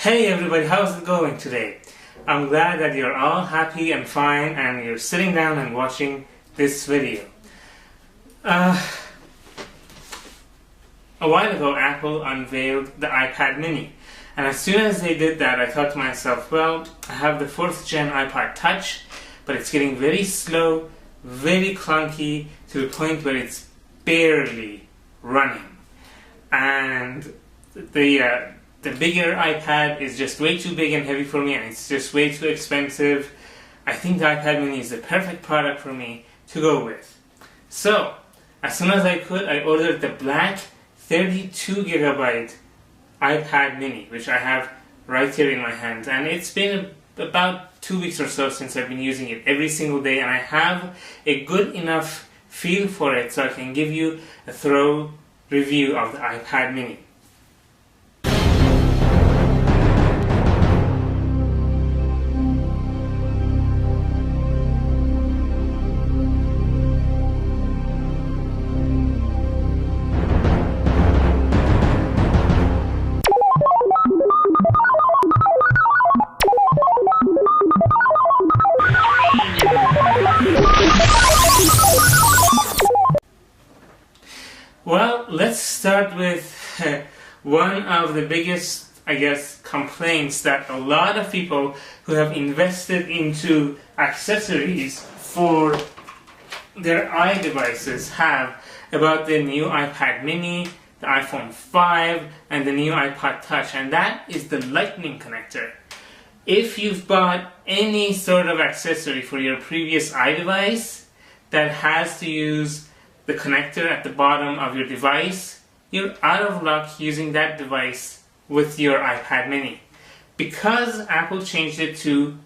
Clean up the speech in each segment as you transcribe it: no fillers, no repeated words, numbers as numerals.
Hey everybody, how's it going today? I'm glad that you're all happy and fine and you're sitting down and watching this video. A while ago, Apple unveiled the iPad mini, and as soon as they did that, I thought to myself, well, I have the 4th gen iPod Touch, but it's getting very slow, very clunky, to the point where it's barely running. And the bigger iPad is just way too big and heavy for me, and it's just way too expensive. I think the iPad mini is the perfect product for me to go with. So, as soon as I could, I ordered the black 32GB iPad mini, which I have right here in my hand. And it's been about 2 weeks or so since I've been using it every single day, and I have a good enough feel for it so I can give you a thorough review of the iPad mini. Well, let's start with one of the biggest, complaints that a lot of people who have invested into accessories for their iDevices have about the new iPad mini, the iPhone 5, and the new iPod Touch, and that is the Lightning connector. If you've bought any sort of accessory for your previous iDevice that has to use the connector at the bottom of your device, you're out of luck using that device with your iPad mini. Because Apple changed it to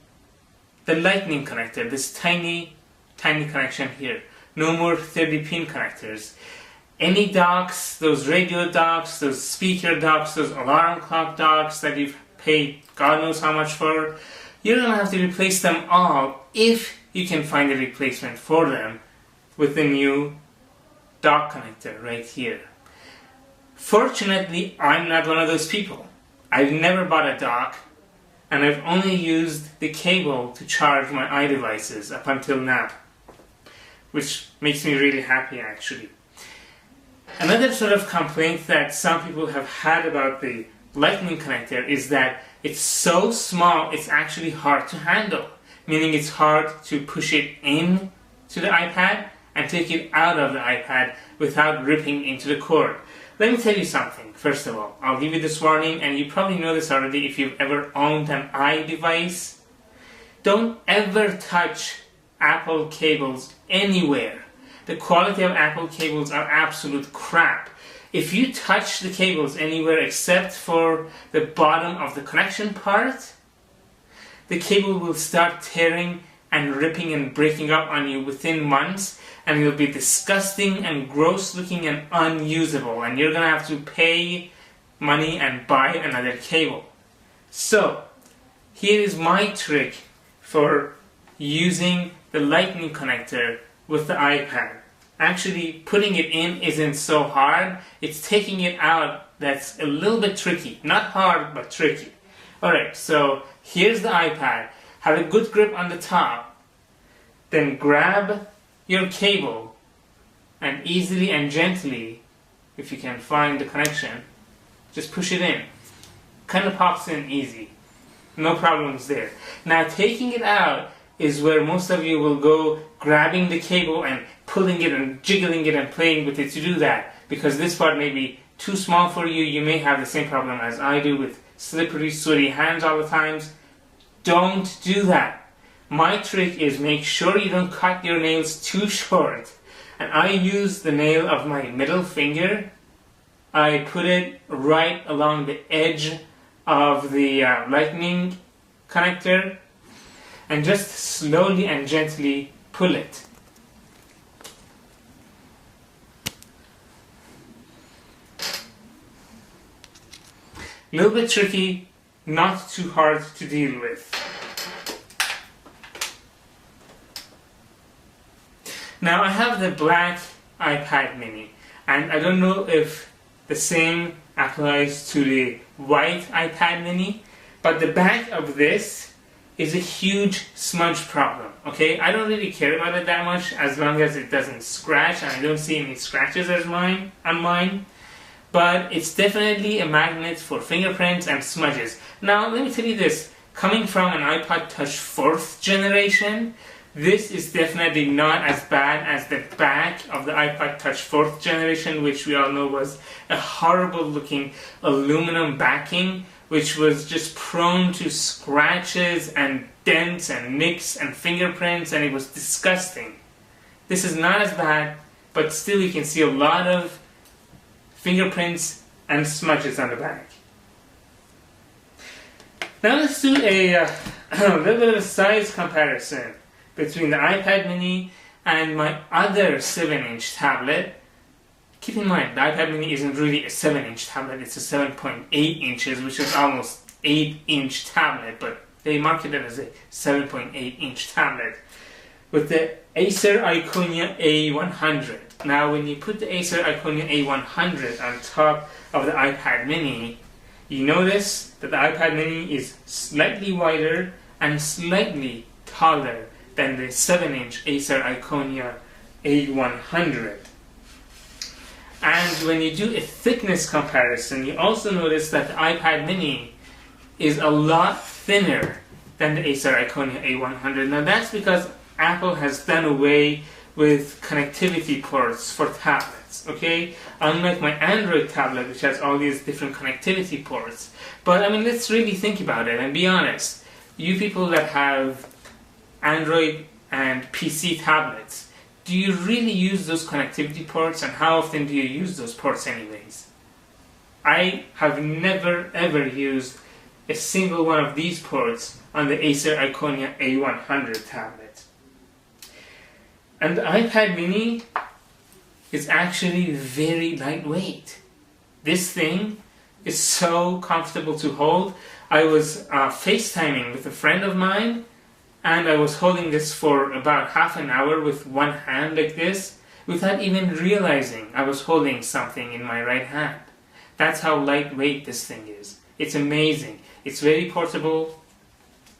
the Lightning connector, this tiny connection here. No more 30-pin connectors. Any docks, those radio docks, those speaker docks, those alarm clock docks that you've paid God knows how much for, you're going to have to replace them all if you can find a replacement for them with the new dock connector right here. Fortunately, I'm not one of those people. I've never bought a dock, and I've only used the cable to charge my iDevices up until now, which makes me really happy actually. Another sort of complaint that some people have had about the Lightning connector is that it's so small it's actually hard to handle, meaning it's hard to push it in to the iPad and take it out of the iPad without ripping into the cord. Let me tell you something, first of all. I'll give you this warning, and you probably know this already if you've ever owned an iDevice. Don't ever touch Apple cables anywhere. The quality of Apple cables are absolute crap. If you touch the cables anywhere except for the bottom of the connection part, the cable will start tearing and ripping and breaking up on you within months, and it'll be disgusting and gross looking and unusable, and you're gonna have to pay money and buy another cable. So, here is my trick for using the Lightning connector with the iPad. Actually, putting it in isn't so hard, it's taking it out that's a little bit tricky. Not hard, but tricky. Alright, so here's the iPad. Have a good grip on the top, then grab your cable and easily and gently, if you can find the connection, just push it in. Kind of pops in easy. No problems there. Now taking it out is where most of you will go grabbing the cable and pulling it and jiggling it and playing with it to do that, because this part may be too small for you. You may have the same problem as I do with slippery, sweaty hands all the times. Don't do that. My trick is make sure you don't cut your nails too short. And I use the nail of my middle finger. I put it right along the edge of the Lightning connector and just slowly and gently pull it. A little bit tricky, not too hard to deal with. Now I have the black iPad mini, and I don't know if the same applies to the white iPad mini, But the back of this is a huge smudge problem, okay? I don't really care about it that much as long as it doesn't scratch, and I don't see any scratches on mine. But it's definitely a magnet for fingerprints and smudges. Now, let me tell you this. Coming from an iPod Touch 4th generation, this is definitely not as bad as the back of the iPod Touch 4th generation, which we all know was a horrible looking aluminum backing, which was just prone to scratches and dents and nicks and fingerprints, and it was disgusting. This is not as bad, but still you can see a lot of fingerprints and smudges on the back. Now let's do a little bit of a size comparison between the iPad mini and my other 7-inch tablet. Keep in mind, the iPad mini isn't really a 7-inch tablet, it's a 7.8 inches, which is almost 8-inch tablet, but they market it as a 7.8-inch tablet with the Acer Iconia A100. Now, when you put the Acer Iconia A100 on top of the iPad mini, you notice that the iPad mini is slightly wider and slightly taller than the 7-inch Acer Iconia A100. And when you do a thickness comparison, you also notice that the iPad mini is a lot thinner than the Acer Iconia A100. Now that's because Apple has done away with connectivity ports for tablets, okay? Unlike my Android tablet, which has all these different connectivity ports. But I mean, let's really think about it and be honest. You people that have Android and PC tablets, do you really use those connectivity ports, and how often do you use those ports anyways? I have never ever used a single one of these ports on the Acer Iconia A100 tablet. And the iPad mini is actually very lightweight. This thing is so comfortable to hold. I was FaceTiming with a friend of mine, and I was holding this for about half an hour with one hand like this, without even realizing I was holding something in my right hand. That's how lightweight this thing is. It's amazing. It's very portable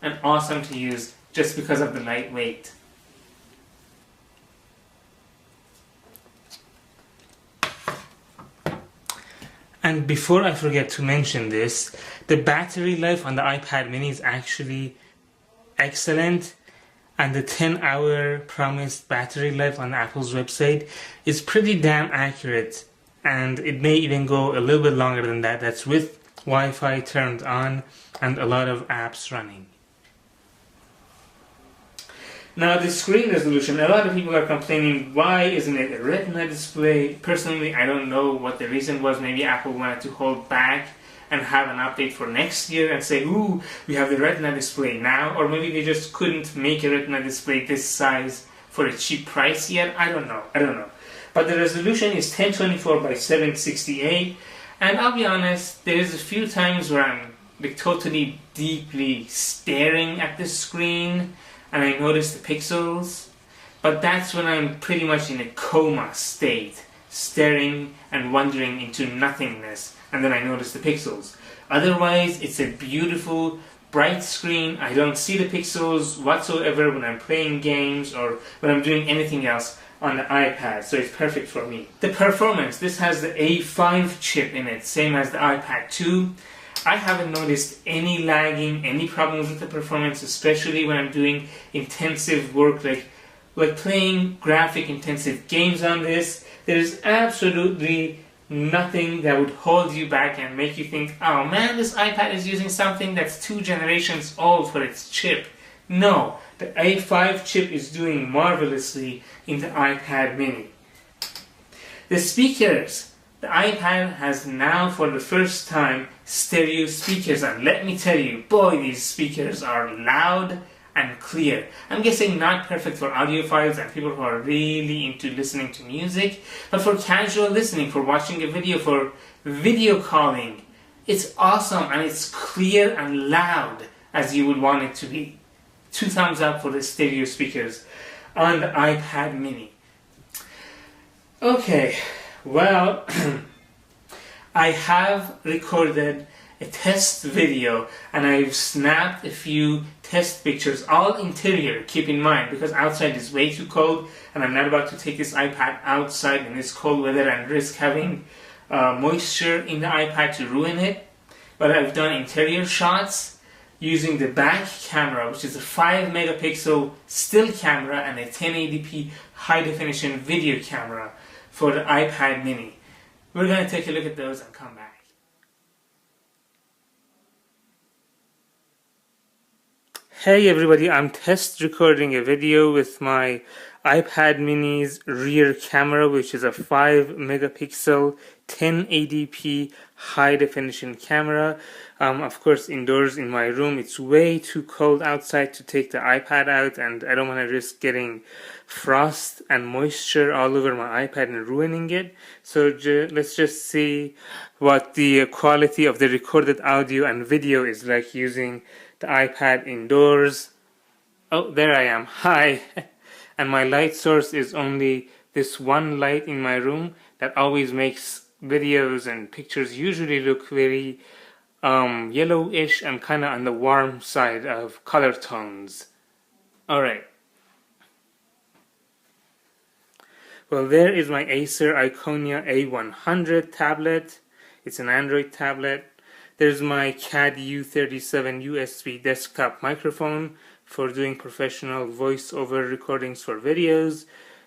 and awesome to use just because of the lightweight. And before I forget to mention this, the battery life on the iPad mini is actually excellent, and the 10-hour promised battery life on Apple's website is pretty damn accurate, and it may even go a little bit longer than that. That's with Wi-Fi turned on and a lot of apps running. Now the screen resolution, a lot of people are complaining, why isn't it a Retina display? Personally, I don't know what the reason was. Maybe Apple wanted to hold back and have an update for next year and say, ooh, we have the Retina display now, or maybe they just couldn't make a Retina display this size for a cheap price yet. I don't know. But the resolution is 1024 by 768, and I'll be honest, there's a few times where I'm like totally deeply staring at the screen and I notice the pixels, but that's when I'm pretty much in a coma state, staring and wandering into nothingness, and then I notice the pixels. Otherwise, it's a beautiful, bright screen. I don't see the pixels whatsoever when I'm playing games or when I'm doing anything else on the iPad, so it's perfect for me. The performance, this has the A5 chip in it, same as the iPad 2. I haven't noticed any lagging, any problems with the performance, especially when I'm doing intensive work like playing graphic intensive games on this. There's absolutely nothing that would hold you back and make you think, oh man, this iPad is using something that's 2 generations old for its chip. No, the A5 chip is doing marvelously in the iPad mini. The speakers. The iPad has now, for the first time, stereo speakers, and let me tell you, boy, these speakers are loud and clear. I'm guessing not perfect for audiophiles and people who are really into listening to music, but for casual listening, for watching a video, for video calling, it's awesome and it's clear and loud as you would want it to be. 2 thumbs up for the stereo speakers on the iPad mini. Okay. Well, I have recorded a test video, and I've snapped a few test pictures, all interior, keep in mind, because outside is way too cold and I'm not about to take this iPad outside in this cold weather and risk having moisture in the iPad to ruin it. But I've done interior shots using the back camera, which is a 5 megapixel still camera and a 1080p high definition video camera for the iPad mini. We're going to take a look at those and come back. Hey everybody, I'm test recording a video with my iPad mini's rear camera, which is a 5 megapixel 1080p high definition camera. Of course, indoors in my room, it's way too cold outside to take the iPad out, and I don't want to risk getting frost and moisture all over my iPad and ruining it. So let's just see what the quality of the recorded audio and video is like using the iPad indoors. Oh, there I am. Hi. And my light source is only this one light in my room that always makes videos and pictures usually look very yellowish and kind of on the warm side of color tones. Alright. Well, there is my Acer Iconia A100 tablet. It's an Android tablet. There's my CAD U37 USB desktop microphone for doing professional voiceover recordings for videos.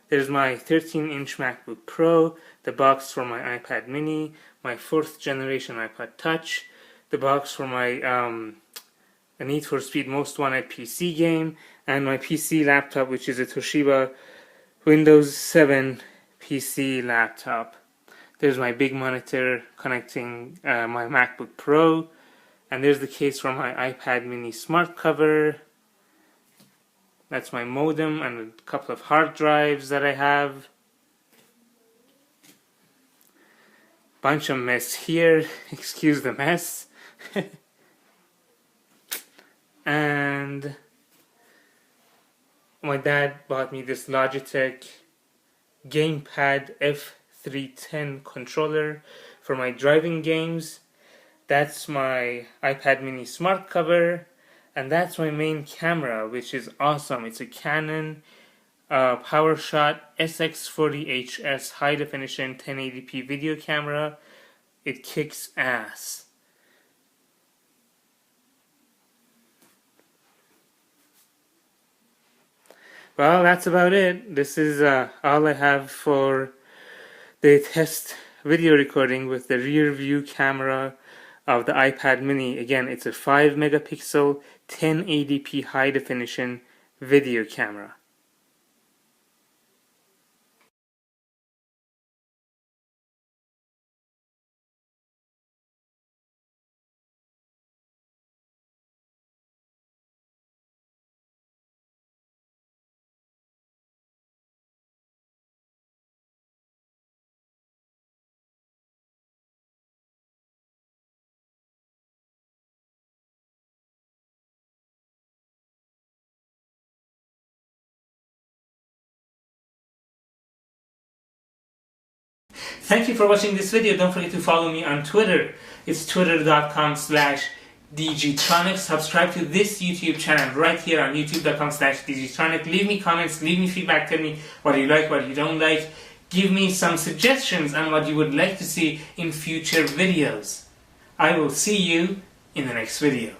There's my 13-inch MacBook Pro, the box for my iPad mini, my 4th generation iPod Touch, the box for my Need for Speed Most Wanted PC game, and my PC laptop, which is a Toshiba Windows 7 PC laptop. There's my big monitor connecting my MacBook Pro, and there's the case for my iPad mini smart cover. That's my modem and a couple of hard drives that I have. Bunch of mess here, excuse the mess. And my dad bought me this Logitech Gamepad F310 controller for my driving games. That's my iPad mini smart cover, and that's my main camera, which is awesome. It's a Canon PowerShot SX40HS high definition 1080p video camera. It kicks ass. Well, that's about it. This is all I have for the test video recording with the rear view camera of the iPad mini. Again, it's a 5 megapixel 1080p high definition video camera. Thank you for watching this video. Don't forget to follow me on Twitter. It's twitter.com/DGtronic. Subscribe to this YouTube channel right here on youtube.com/DGtronic. Leave me comments, leave me feedback, tell me what you like, what you don't like. Give me some suggestions on what you would like to see in future videos. I will see you in the next video.